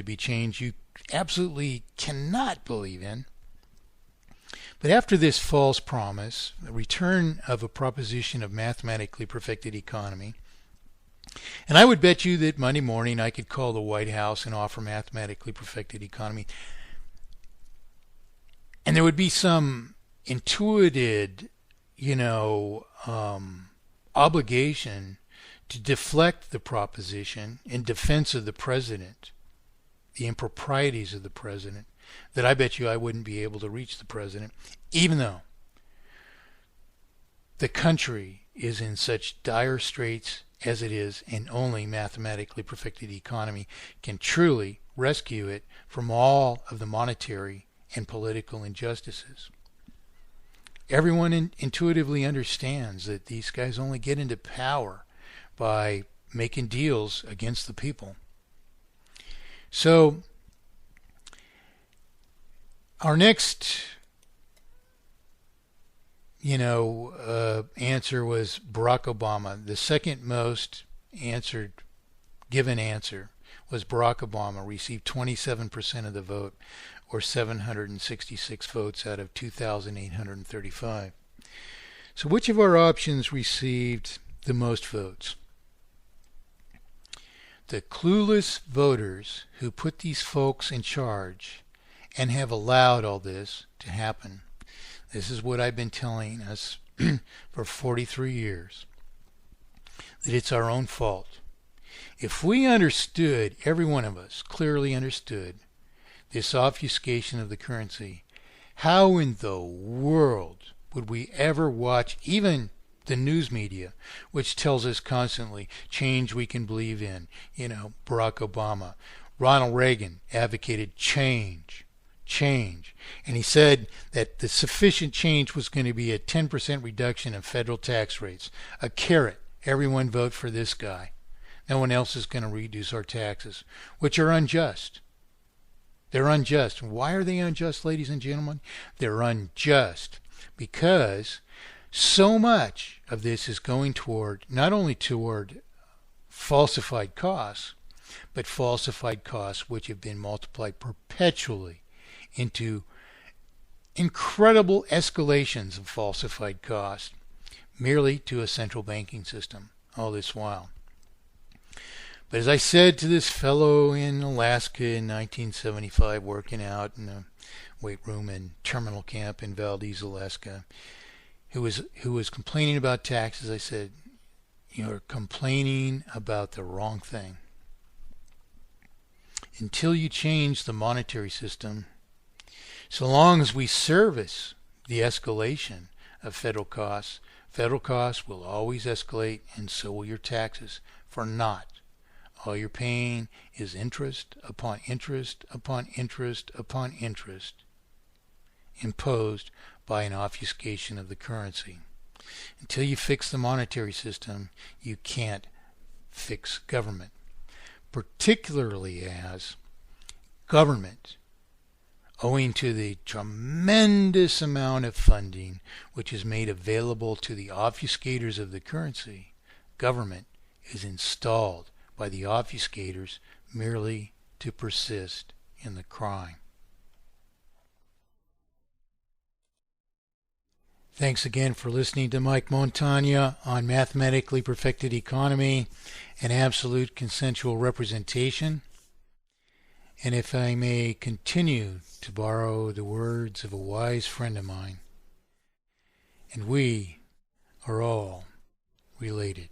be changed you absolutely cannot believe in. But after this false promise, the return of a proposition of mathematically perfected economy, and I would bet you that Monday morning I could call the White House and offer mathematically perfected economy, and there would be some intuited, obligation to deflect the proposition in defense of the president, the improprieties of the president, that I bet you I wouldn't be able to reach the president, even though the country is in such dire straits as it is, and only mathematically perfected economy can truly rescue it from all of the monetary and political injustices. Everyone intuitively understands that these guys only get into power by making deals against the people. So our next answer was Barack Obama. The second most given answer was Barack Obama, received 27% of the vote, or 766 votes out of 2,835. So which of our options received the most votes? The clueless voters who put these folks in charge and have allowed all this to happen. This is what I've been telling us for 43 years, that it's our own fault. If we understood, every one of us clearly understood, this obfuscation of the currency, how in the world would we ever watch even the news media, which tells us constantly change we can believe in? Barack Obama, Ronald Reagan advocated change. And he said that the sufficient change was going to be a 10% reduction in federal tax rates. A carrot. Everyone vote for this guy. No one else is going to reduce our taxes, which are unjust. They're unjust. Why are they unjust, ladies and gentlemen? They're unjust because so much of this is going toward, not only toward falsified costs, but falsified costs which have been multiplied perpetually into incredible escalations of falsified costs, merely to a central banking system all this while. But as I said to this fellow in Alaska in 1975, working out in a weight room and terminal camp in Valdez, Alaska, who was complaining about taxes, I said, "You're complaining about the wrong thing. Until you change the monetary system, so long as we service the escalation of federal costs will always escalate, and so will your taxes. For naught. All you're paying is interest upon interest upon interest upon interest imposed by an obfuscation of the currency. Until you fix the monetary system, you can't fix government, particularly as government, owing to the tremendous amount of funding which is made available to the obfuscators of the currency, government is installed by the obfuscators merely to persist in the crime." Thanks again for listening to Mike Montagna on Mathematically Perfected Economy and Absolute Consensual Representation. And if I may continue to borrow the words of a wise friend of mine, and we are all related.